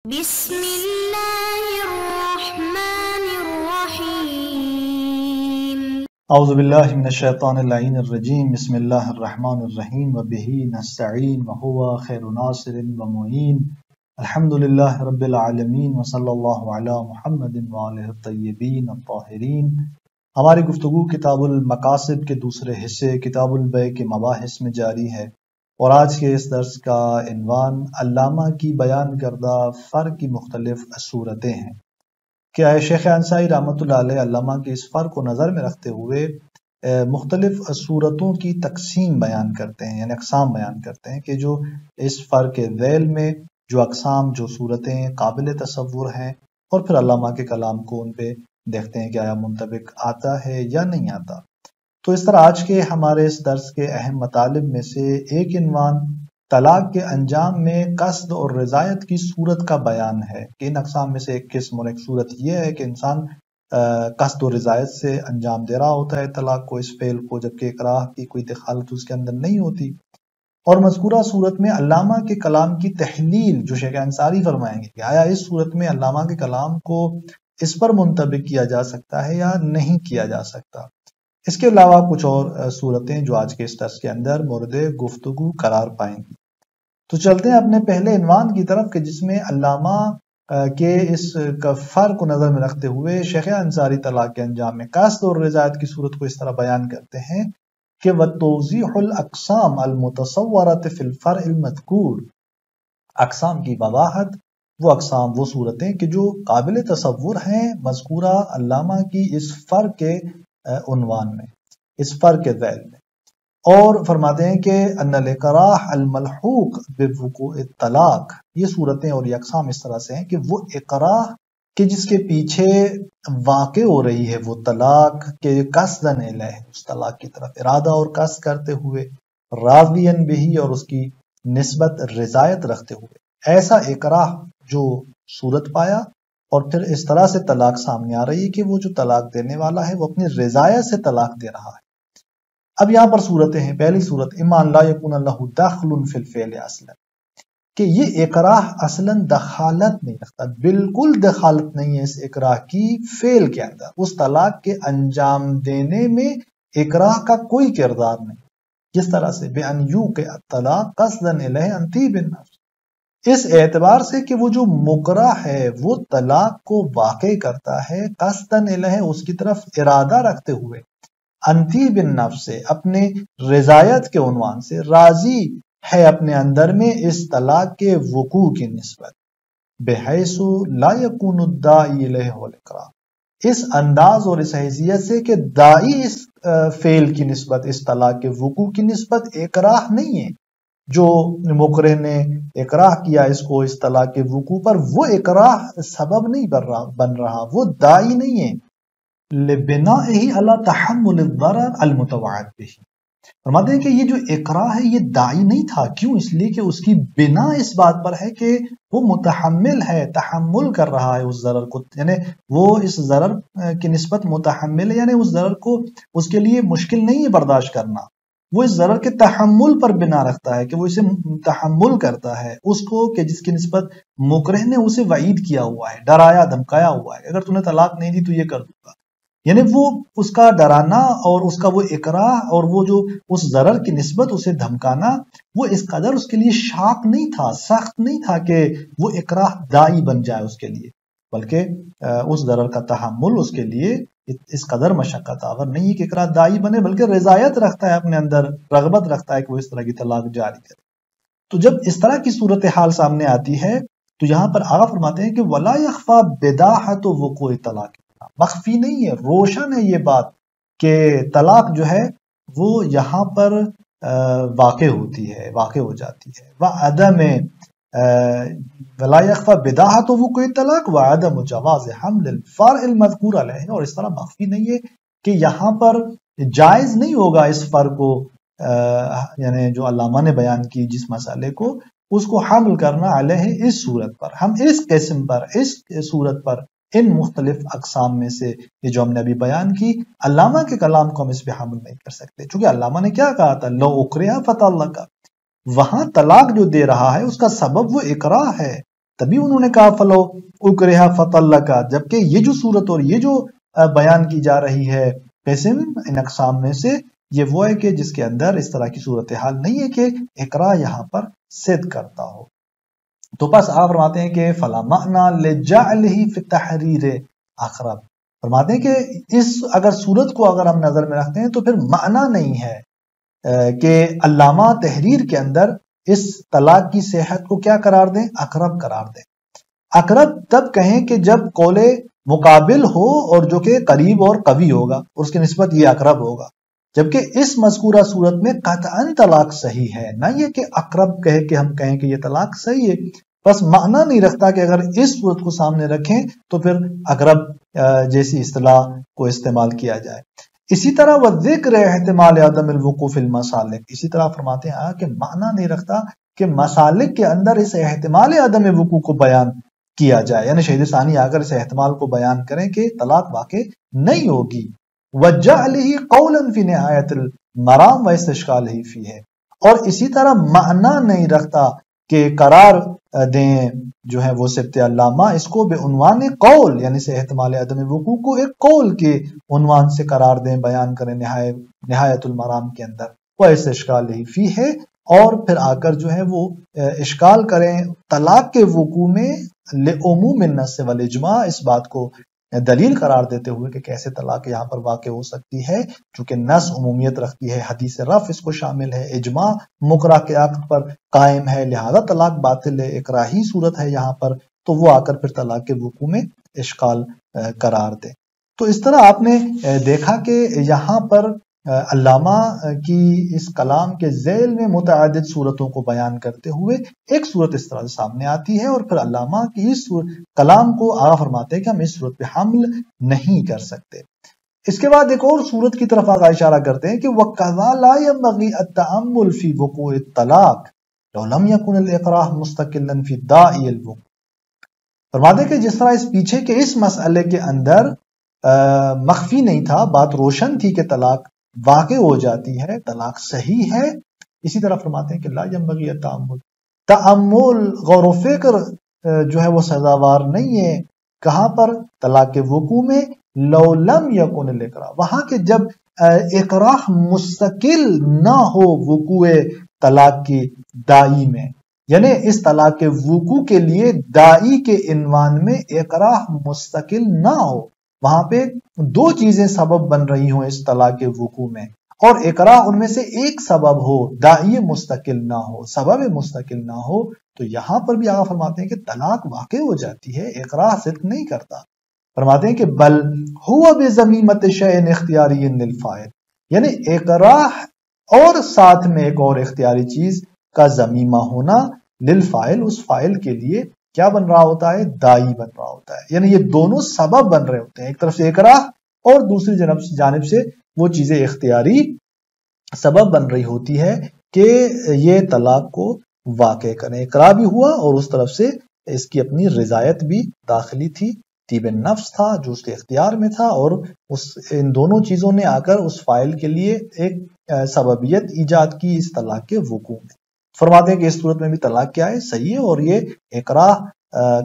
بسم اللہ الرحمن الرحیم اعوذ باللہ من الشیطان اللعین الرجیم بسم اللہ الرحمن الرحیم وبہ نستعین وہو خیر ناصر ومعین الحمدللہ رب العالمین وصلی اللہ علی محمد وآلہ الطیبین الطاہرین۔ ہماری گفتگو کتاب المقاصد کے دوسرے حصے کتاب البیع کے مباحث میں جاری ہے، اور آج کے اس درس کا عنوان علامہ کی بیان کردہ فرق کی مختلف صورتیں ہیں۔ کہ شیخ انصاری رحمۃ اللہ علیہ علامہ کے اس فرق کو نظر میں رکھتے ہوئے مختلف صورتوں کی تقسیم بیان کرتے ہیں، یعنی اقسام بیان کرتے ہیں کہ جو اس فرق ذیل میں جو اقسام جو صورتیں قابل تصور ہیں، اور پھر علامہ کے کلام کو ان پہ دیکھتے ہیں کہ آیا منطبق آتا ہے یا نہیں آتا۔ تو اس طرح آج کے ہمارے اس درس کے اہم مطالب میں سے ایک عنوان طلاق کے انجام میں قصد اور رضایت کی صورت کا بیان ہے، کہ ان اقسام میں سے ایک قسم اور ایک صورت یہ ہے کہ انسان قصد و رضایت سے انجام دے رہا ہوتا ہے طلاق کو، اس فعل کو، جبکہ اکراہ کی کوئی دخالت اس کے اندر نہیں ہوتی۔ اور مذکورہ صورت میں علامہ کے کلام کی تحلیل جو شیخ انصاری فرمائیں گے کہ آیا اس صورت میں علامہ کے کلام کو اس پر منطبق کیا جا سکتا ہے یا نہیں کیا جا سکتا۔ اس کے علاوہ کچھ اور صورتیں جو آج کے اس درس کے اندر مورد گفتگو قرار پائیں گی۔ تو چلتے ہیں اپنے پہلے عنوان کی طرف کہ جس میں علامہ کے اس فرق کو نظر میں رکھتے ہوئے شیخ انصاری طلاق کے انجام میں قصد اور رضایت کی صورت کو اس طرح بیان کرتے ہیں کہ وَتَوْضِيحُ الْأَقْسَامِ الْمُتَصَوَّرَةِ فِي الْفَرْعِ الْمَذْكُورِ، اقسام کی وضاحت، وہ اقسام وہ صورتیں کہ جو قابل تصور ہیں مذکورہ علامہ کی اس فرق کے عنوان میں، اس فرق کے ذیل میں۔ اور فرماتے ہیں کہ ان الاکراہ الملحوق بوقوع الطلاق، یہ صورتیں اور یہ اقسام اس طرح سے ہیں کہ وہ اکراہ کہ جس کے پیچھے واقع ہو رہی ہے وہ طلاق کے قصداً الیہ، اس طلاق کی طرف ارادہ اور قصد کرتے ہوئے، راضیاً بہی اور اس کی نسبت رضایت رکھتے ہوئے، ایسا اکراہ جو صورت پایا اور پھر اس طرح سے طلاق سامنے آ رہی ہے کہ وہ جو طلاق دینے والا ہے وہ اپنی رضایت سے طلاق دے رہا ہے۔ اب یہاں پر صورتیں ہیں۔ پہلی صورت اما لا یکون لہ دخل فی الفعل اصلا، کہ یہ اکراہ اصلا دخالت نہیں رکھتا، بالکل دخالت نہیں ہے اس اکراہ کی فعل کے اندر، اس طلاق کے انجام دینے میں اکراہ کا کوئی کردار نہیں۔ جس طرح سے بأن یوقع الطلاق قصدا الیہ عن طیب النفس، اس اعتبار سے کہ وہ جو مکرہ ہے وہ طلاق کو واقع کرتا ہے قصداً الیہ، اس کی طرف ارادہ رکھتے ہوئے، عن طیب النفس سے، اپنے رضایت کے عنوان سے راضی ہے اپنے اندر میں اس طلاق کے وقوع کی نسبت، بحیث لا یکون الداعی الیہ والاکراہ، اس انداز اور اس حیثیت سے کہ داعی اس فعل کی نسبت، اس طلاق کے وقوع کی نسبت اکراہ نہیں ہے، جو مکرہ نے اکراہ کیا اس کو اس طلاق کے وقوع پر، وہ اکراہ سبب نہیں بن رہا، وہ داعی نہیں ہے، لبنائہ علی تحمل الضرر المتوعد بہ، فرماتے ہیں کہ یہ جو اکراہ ہے یہ داعی نہیں تھا، کیوں؟ اس لیے کہ اس کی بنا اس بات پر ہے کہ وہ متحمل ہے، تحمل کر رہا ہے اس ضرر کو، یعنی وہ اس ضرر کی نسبت متحمل ہے، یعنی اس ضرر کو اس کے لیے مشکل نہیں ہے برداشت کرنا، وہ اس ضرر کے تحمل پر بنا رکھتا ہے کہ وہ اسے تحمل کرتا ہے اس کو، کہ جس کی نسبت مکرہ نے اسے وعید کیا ہوا ہے، ڈرایا دھمکایا ہوا ہے، اگر تو نے طلاق نہیں دی تو یہ کر دوں گا، یعنی وہ اس کا ڈرانا اور اس کا وہ اکراہ اور وہ جو اس ضرر کی نسبت اسے دھمکانا، وہ اس قدر اس کے لیے شاق نہیں تھا، سخت نہیں تھا کہ وہ اکراہ داعی بن جائے اس کے لیے، بلکہ اس ضرر کا تحمل اس کے لیے اس قدر مشقت آور نہیں ہے کہ اکراہ داعی بنے، بلکہ رضایت رکھتا ہے اپنے اندر، رغبت رکھتا ہے کہ وہ اس طرح کی طلاق جاری کرے۔ تو جب اس طرح کی صورتحال سامنے آتی ہے تو یہاں پر آغا فرماتے ہیں کہ وَلَا يَخْفَى بِدَاحَةُ وُقُوعِ الطَّلَاقِ، مخفی نہیں ہے، روشن ہے یہ بات کہ طلاق جو ہے وہ یہاں پر واقع ہوتی ہے، واقع ہو جاتی ہے، وَعَدَمِ وَلَا يَخْفَى بِدَاحَةُ وُقُوعِ الطَّلَاقِ وَعَدَمُ جَوَازِ حَمْلِ الْفَرْعِ الْمَذْكُورِ عَلَيْهِ، اور اس طرح مخفی نہیں ہے کہ یہاں پر جائز نہیں ہوگا اس فرق کو، یعنی جو علامہ نے بیان کی جس مسئلے کو، اس کو حمل کرنا علیہ اس صورت پر، ہم اس قسم پر، اس صورت پر، ان مختلف اقسام میں سے یہ جو ہم نے ابھی بیان کی، علامہ کے کلام کو ہم اس پہ حمل نہیں کر سکتے، چونکہ علامہ نے کیا کہا تھا، لو اکرہ فطلقہ، وہاں طلاق جو دے رہا ہے اس کا سبب وہ اکراہ ہے، تبھی انہوں نے کہا فلو اکرہ فطلقہ، جبکہ یہ جو صورت اور یہ جو بیان کی جا رہی ہے قسم ان اقسام میں سے، یہ وہ ہے کہ جس کے اندر اس طرح کی صورتحال نہیں ہے کہ اقرا یہاں پر صدق کرتا ہو۔ تو بس آپ فرماتے ہیں کہ فلا معنی لجعلہ فی التحریر اقرب، فرماتے ہیں کہ اس اگر صورت کو اگر ہم نظر میں رکھتے ہیں تو پھر معنی نہیں ہے کہ علامہ تحریر کے اندر اس طلاق کی صحت کو کیا قرار دیں؟ اقرب قرار دیں۔ اقرب تب کہیں کہ جب قول مقابل ہو اور جو کہ قریب اور قوی ہوگا، اور اس کی نسبت یہ اقرب ہوگا، جبکہ اس مذکورہ صورت میں قطعاً طلاق صحیح ہے، نہ یہ کہ اقرب کہے کہ ہم کہیں کہ یہ طلاق صحیح ہے، بس معنی نہیں رکھتا کہ اگر اس صورت کو سامنے رکھیں تو پھر اقرب جیسی اصطلاح کو استعمال کیا جائے۔ اسی طرح وہ ذکر احتمال عدم الوقوع فی المسالک، اسی طرح فرماتے ہیں کہ معنی نہیں رکھتا کہ مسالک کے اندر اس احتمال عدم وقوع کو بیان کیا جائے، یعنی شہید ثانی آ کر اس احتمال کو بیان کریں کہ طلاق واقع نہیں ہوگی۔ وجعلہ قولا فی نہایت المرام و استشکالہ فیہ، اور اسی طرح معنی نہیں رکھتا کہ قرار دیں جو ہے وہ سبت علامہ اس کو بے عنوان قول، یعنی سے احتمال عدم وقوع کو ایک قول کے عنوان سے قرار دیں، بیان کریں نہایت المرام کے اندر، وہ استشکالہ فیہ، اور پھر آ کر جو ہے وہ اشکال کریں طلاق کے وقوع میں لعموم النص والاجماع، اس بات کو دلیل قرار دیتے ہوئے کہ کیسے طلاق یہاں پر واقع ہو سکتی ہے، چونکہ نص عمومیت رکھتی ہے، حدیث رفع اس کو شامل ہے، اجماع مکرہ کے عقد پر قائم ہے، لہذا طلاق باطل ہے، اکراہی صورت ہے یہاں پر، تو وہ آ کر پھر طلاق کے وقوع میں اشکال قرار دے۔ تو اس طرح آپ نے دیکھا کہ یہاں پر علامہ کی اس کلام کے ذیل میں متعدد صورتوں کو بیان کرتے ہوئے ایک صورت اس طرح سامنے آتی ہے، اور پھر علامہ کی اس کلام کو آگاہ فرماتے ہیں کہ ہم اس صورت پہ حمل نہیں کر سکتے۔ اس کے بعد ایک اور صورت کی طرف آگاہ اشارہ کرتے ہیں کہ وَقَذَا لَا يَنبَغِي التَّأَمُّلُ فِي وُقُوعِ الطَّلَاقِ لَوْ لَمْ يَكُنِ الْإِقْرَاحُ مُسْتَقِلًّا فِي الدَّاعِي الْوُقُوعِ، فرماتے ہیں کہ جس طرح اس پیچھے کے اس مسئلے کے اندر مخفی نہیں تھا، بات روشن تھی کہ طلاق واقع ہو جاتی ہے، طلاق صحیح ہے، اسی طرح فرماتے ہیں کہ لا ينبغي التأمل، تأمل غور و فکر جو ہے وہ سزاوار نہیں ہے، کہاں پر؟ طلاق کے وقوع میں، لو لم یکن الاقراء، وہاں کے جب اقراء مستقل نہ ہو وقوع طلاق کی دائی میں، یعنی اس طلاق کے وقوع کے لیے دائی کے عنوان میں اقراء مستقل نہ ہو، وہاں پہ دو چیزیں سبب بن رہی ہوں اس طلاق کے وقوع میں، اور اقراء ان میں سے ایک سبب ہو، دائی مستقل نہ ہو، سبب مستقل نہ ہو، تو یہاں پر بھی آگاہ فرماتے ہیں کہ طلاق واقع ہو جاتی ہے، اقراء صدق نہیں کرتا۔ فرماتے ہیں کہ بل ہوا بضمیمۃ شیء اختیاری للفاعل، یعنی اقراء اور ساتھ میں ایک اور اختیاری چیز کا ضمیمہ ہونا للفاعل، اس فاعل کے لیے کیا بن رہا ہوتا ہے؟ دائی بن رہا ہوتا ہے، یعنی یہ دونوں سبب بن رہے ہوتے ہیں، ایک طرف سے اقراء اور دوسری جانب سے وہ چیزیں اختیاری سبب بن رہی ہوتی ہے کہ یہ طلاق کو واقع کریں، اقراء بھی ہوا اور اس طرف سے اس کی اپنی رضایت بھی داخلی تھی، طیب نفس تھا جو اس کے اختیار میں تھا، اور ان دونوں چیزوں نے آ کر اس فاعل کے لیے ایک سببیت ایجاد کی اس طلاق کے وقوع میں۔ فرماتے ہیں کہ اس صورت میں بھی طلاق کیا ہے؟ صحیح ہے، اور یہ اقراء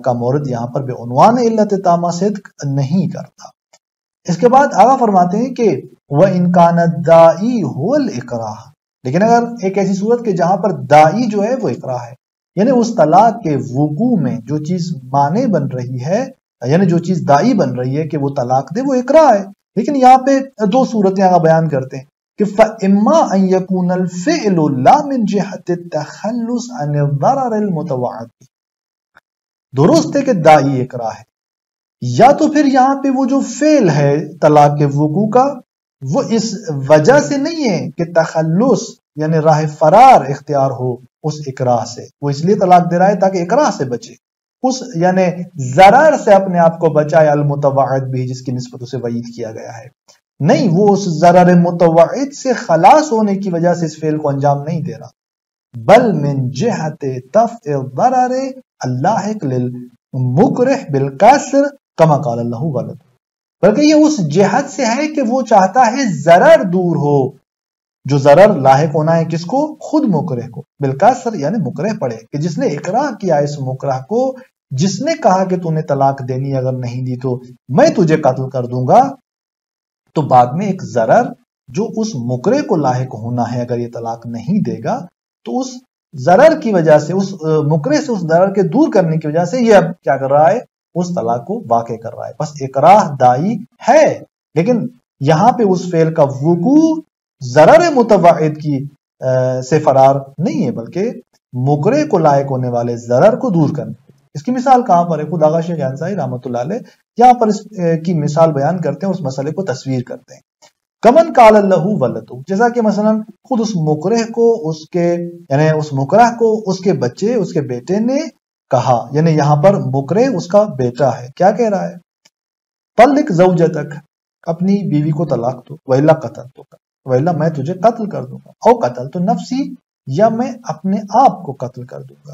کا مورد یہاں پر بے عنوان علت تامہ صدق نہیں کرتا۔ اس کے بعد آگاہ فرماتے ہیں کہ وَإِنْ كَانَ الدَّاعِي هُوَ الْإِقْرَاءُ، لیکن اگر ایک ایسی صورت کہ جہاں پر داعی جو ہے وہ اقراء ہے، یعنی اس طلاق کے وقوع میں جو چیز مانع بن رہی ہے، یعنی جو چیز داعی بن رہی ہے کہ وہ طلاق دے، وہ اقراء ہے، لیکن یہاں پہ دو صورتیں آگاہ بیان کرتے ہیں کہ فَإِمَّا أَن يَكُونَ الْفِعْلُ لَا مِنْ جِهَةِ التَّخَلُّصِ عَنِ الضَّرَرِ الْمُتَوَعَّدِ، درست ہے کہ داعی اقراء ہے، یا تو پھر یہاں پہ وہ جو فعل ہے طلاق کے وقوع کا وہ اس وجہ سے نہیں ہے کہ تخلص یعنی راہ فرار اختیار ہو اس اقراء سے، وہ اس لیے طلاق دے رہا ہے تاکہ اقراء سے بچے، اس یعنی ضرر سے اپنے آپ کو بچائے، المتوعد بھی جس کی نسبت اسے وعید کیا گیا ہے، نہیں، وہ اس ضرر متوعد سے خلاص ہونے کی وجہ سے اس فعل کو انجام نہیں دے رہا، بل من جہت دفع الضرر اللاحق للمکرہ بالکسر کما قال اللہ غلط، بلکہ یہ اس جہت سے ہے کہ وہ چاہتا ہے ضرر دور ہو، جو ضرر لاحق ہونا ہے کس کو؟ خود مکرہ کو، بالکسر یعنی مکرہ پڑے کہ جس نے اقراء کیا اس مکرہ کو جس نے کہا کہ تو نے طلاق دینی اگر نہیں دی تو میں تجھے قتل کر دوں گا، تو بعد میں ایک ضرر جو اس مکرے کو لاحق ہونا ہے اگر یہ طلاق نہیں دے گا، تو اس ضرر کی وجہ سے، اس مکرے سے اس ضرر کے دور کرنے کی وجہ سے یہ اب کیا کر رہا ہے، اس طلاق کو واقع کر رہا ہے۔ بس اکراہ دائی ہے، لیکن یہاں پہ اس فعل کا وقوع ضرر متباعد کی سے فرار نہیں ہے، بلکہ مکرے کو لائق ہونے والے ضرر کو دور کرنے۔ اس کی مثال کہاں پر ہے؟ خود آغا شیخ انصاری رحمۃ اللہ علیہ یہاں پر اس کی مثال بیان کرتے ہیں، اس مسئلے کو تصویر کرتے ہیں۔ کمن قال اللہ ولد، جیسا کہ مثلا خود اس مکرہ کو اس کے یعنی اس مکرہ کو اس کے بچے، اس کے بیٹے نے کہا، یعنی یہاں پر مکرہ اس کا بیٹا ہے، کیا کہہ رہا ہے؟ طلق زوجتک، اپنی بیوی کو طلاق دو، وَإِلَّا قَتَلْتُكَ، وَإِلَّا میں تجھے قتل کر دوں گا، او قتلت نفسی، یا میں اپنے آپ کو قتل کر دوں گا۔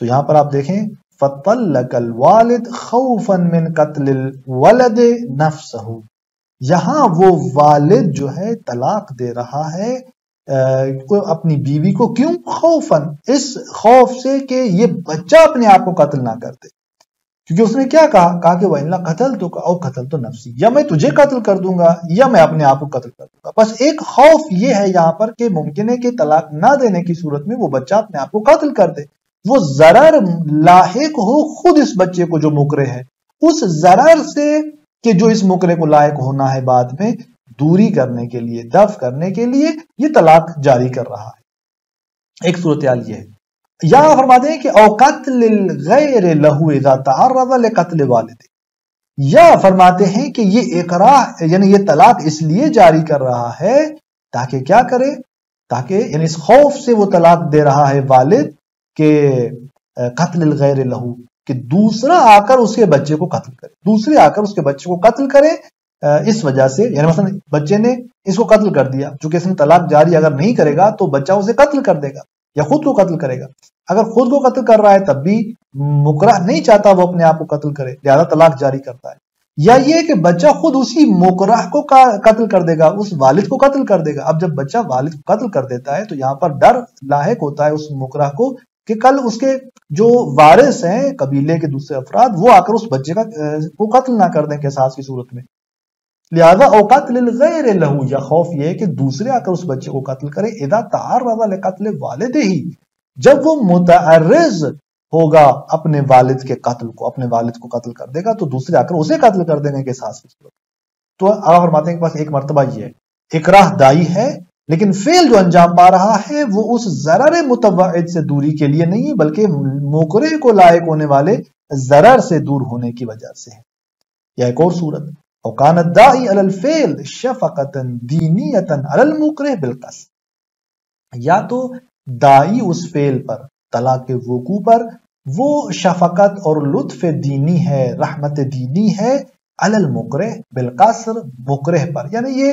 تو یہاں پر آپ دیکھیں فَطَلَّقَ الْوَالِدْ خَوْفًا مِنْ قَتْلِ الْوَلَدِ نَفْسَهُ، یہاں وہ والد جو ہے طلاق دے رہا ہے اپنی بیوی کو، کیوں؟ خوفاً، اس خوف سے کہ یہ بچہ اپنے آپ کو قتل نہ کر دے، کیونکہ اس نے کیا کہا کہ وَإِلَّا قَتَلْتُكَ أَوْ قَتَلْتُ نَفْسِي، یا میں تجھے قتل کر دوں گا یا میں اپنے آپ کو قتل کر دوں گا۔ بس ایک خوف یہ ہے یہاں پر کہ ممکن ہے کہ طلاق نہ دینے کی صورت میں وہ بچہ اپنے آپ کو قتل کر دے، وہ ضرر لاحق ہو خود اس بچے کو جو مکرے ہے، اس ضرر سے کہ جو اس مکرے کو لائق ہونا ہے بعد میں دوری کرنے کے لیے، دفع کرنے کے لیے یہ طلاق جاری کر رہا ہے۔ ایک صورتحال یہ ہے۔ یا فرماتے ہیں کہ او قتل الغیر لہو اذا تعرض لقتل والد، یا فرماتے ہیں کہ یہ اکراہ یعنی یہ طلاق اس لیے جاری کر رہا ہے تاکہ کیا کرے، تاکہ یعنی اس خوف سے وہ طلاق دے رہا ہے والد کہ قتل الغیر لہو، کہ دوسرا آ کر اس کے بچے کو قتل کرے، دوسرے آ کر اس کے بچے کو قتل کرے، اس وجہ سے یعنی مثلا بچے نے اس کو قتل کر دیا، چونکہ اس نے طلاق جاری اگر نہیں کرے گا تو بچہ اسے قتل کر دے گا یا خود کو قتل کرے گا۔ اگر خود کو قتل کر رہا ہے تب بھی مکرہ نہیں چاہتا وہ اپنے آپ کو قتل کرے، لہذا طلاق جاری کرتا ہے۔ یا یہ کہ بچہ خود اسی مکرہ کو قتل کر دے گا، اس والد کو قتل کر دے گا۔ اب جب بچہ والد کو قتل کر دیتا ہے تو یہاں پر ڈر لاحق ہوتا ہے اس مکرہ کو کہ کل اس کے جو وارث ہیں قبیلے کے دوسرے افراد وہ آ کر اس بچے کو قتل نہ کر دیں قصاص کی صورت میں، لہذا او قتل الغیر لہو، یا خوف یہ ہے کہ دوسرے آ کر اس بچے کو قتل کرے، اذا تعرض لقتل والدہ، جب وہ متعرض ہوگا اپنے والد کے قتل کو، اپنے والد کو قتل کر دے گا تو دوسرے آ کر اسے قتل کر دیں گے قصاص کی صورت۔ تو آپ فرماتے ہیں کہ بس ایک مرتبہ یہ ہے اکراہ دائی ہے، لیکن فعل جو انجام پا رہا ہے وہ اس ضرر متباعد سے دوری کے لیے نہیں بلکہ مکرے کو لائق ہونے والے ضرر سے دور ہونے کی وجہ سے ہے۔ یا ایک اور صورت، وَكَانَ الدَّاعِي عَلَى الْفِعْلِ شَفَقَةً دِينِيَّةً عَلَى الْمُكْرِهِ بِالْقَصْدِ، یا تو دائی اس فعل پر، طلاق کے وقوع پر، وہ شفقت اور لطف دینی ہے، رحمت دینی ہے، علی المکرہ بالقصر، مکرہ پر، یعنی یہ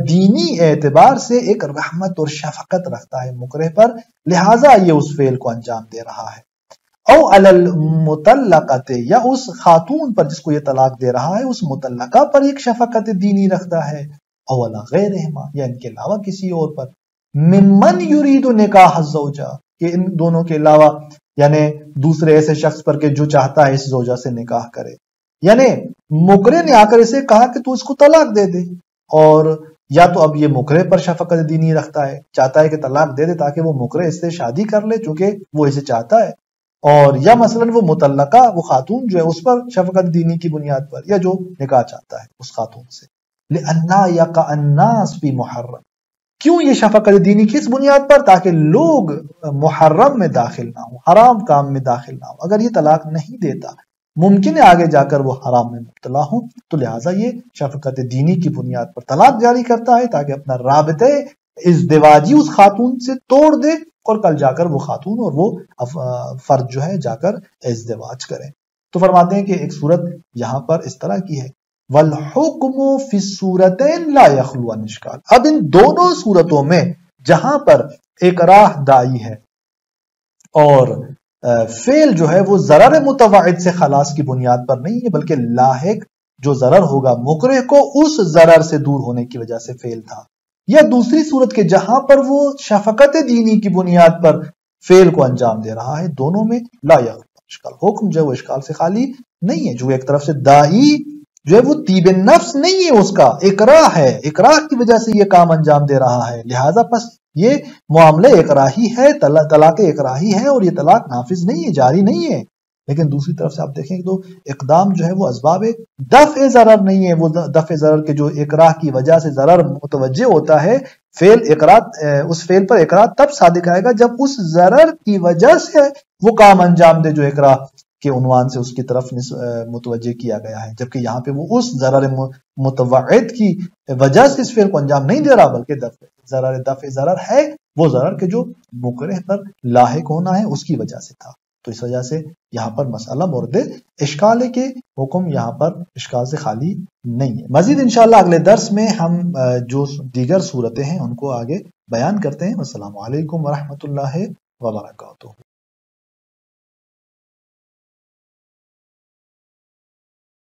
دینی اعتبار سے ایک رحمت اور شفقت رکھتا ہے مکرہ پر، لہٰذا یہ اس فعل کو انجام دے رہا ہے۔ او علی المطلقۃ، یا اس خاتون پر جس کو یہ طلاق دے رہا ہے اس مطلقہ پر ایک شفقت دینی رکھتا ہے، او علی غیرہما، یا ان کے علاوہ کسی اور پر، ممن یرید نکاح الزوجہ، کہ ان دونوں کے علاوہ یعنی دوسرے ایسے شخص پر کہ جو چاہتا ہے اس زوجہ سے نکاح کرے، یعنی مکرے نے آ کر اسے کہا کہ تو اس کو طلاق دے دے، اور یا تو اب یہ مکرے پر شفقت دینی رکھتا ہے، چاہتا ہے کہ طلاق دے دے تاکہ وہ مکرے اس سے شادی کر لے چونکہ وہ اسے چاہتا ہے، اور یا مثلا وہ مطلقہ وہ خاتون جو ہے اس پر شفقت دینی کی بنیاد پر، یا جو نکاح چاہتا ہے اس خاتون سے، لئلا یقع الناس فی محرم، کیوں یہ شفقت دینی کس بنیاد پر؟ تاکہ لوگ محرم میں داخل نہ ہوں، حرام کام میں داخل نہ ہوں۔ اگر یہ طلاق نہیں دیتا ممکن ہے آگے جا کر وہ حرام میں مبتلا ہوں، تو لہٰذا یہ شفقت دینی کی بنیاد پر طلاق جاری کرتا ہے تاکہ اپنا رابطے ازدواجی اس خاتون سے توڑ دے، اور کل جا کر وہ خاتون اور وہ فرد جو ہے جا کر ازدواج کریں۔ تو فرماتے ہیں کہ ایک صورت یہاں پر اس طرح کی ہے، والحکم فی الصورتین لا یخلو عن اشکال، اب ان دونوں صورتوں میں جہاں پر اکراہ دائی ہے اور فعل جو ہے وہ ضرر متباعد سے خلاص کی بنیاد پر نہیں ہے بلکہ لاحق جو ضرر ہوگا مکرہ کو اس ضرر سے دور ہونے کی وجہ سے فعل تھا، یا دوسری صورت کے جہاں پر وہ شفقت دینی کی بنیاد پر فعل کو انجام دے رہا ہے، دونوں میں لا یخلو، اشکال، حکم جو ہے وہ اشکال سے خالی نہیں ہے، جو ایک طرف سے دائی جو ہے وہ طیب نفس نہیں ہے، اس کا اکراہ ہے، اکراہ کی وجہ سے یہ کام انجام دے رہا ہے، لہٰذا پس یہ معاملہ اکراہی ہے، طلاق اکراہی ہے، اور یہ طلاق نافذ نہیں ہے، جاری نہیں ہے۔ لیکن دوسری طرف سے آپ دیکھیں کہ تو اقدام جو ہے وہ اسباب دفع ضرر نہیں ہے، وہ دفع ضرر کے جو اکراہ کی وجہ سے ضرر متوجہ ہوتا ہے، فعل اقرار، اس فعل پر اقرار تب صادق آئے گا جب اس ضرر کی وجہ سے وہ کام انجام دے جو اقرار کے عنوان سے اس کی طرف متوجہ کیا گیا ہے، جبکہ یہاں پہ وہ اس ضرر متوعد کی وجہ سے اس فعل کو انجام نہیں دے رہا، بلکہ دفع ضرر ہے، وہ ضرر کے جو مکرہ پر لاحق ہونا ہے اس کی وجہ سے تھا۔ تو اس وجہ سے یہاں پر مسئلہ مورد اشکال ہے کہ حکم یہاں پر اشکال سے خالی نہیں ہے۔ مزید انشاءاللہ اگلے درس میں ہم جو دیگر صورتیں ہیں ان کو آگے بیان کرتے ہیں۔ السلام علیکم ورحمۃ اللہ وبرکاتہ۔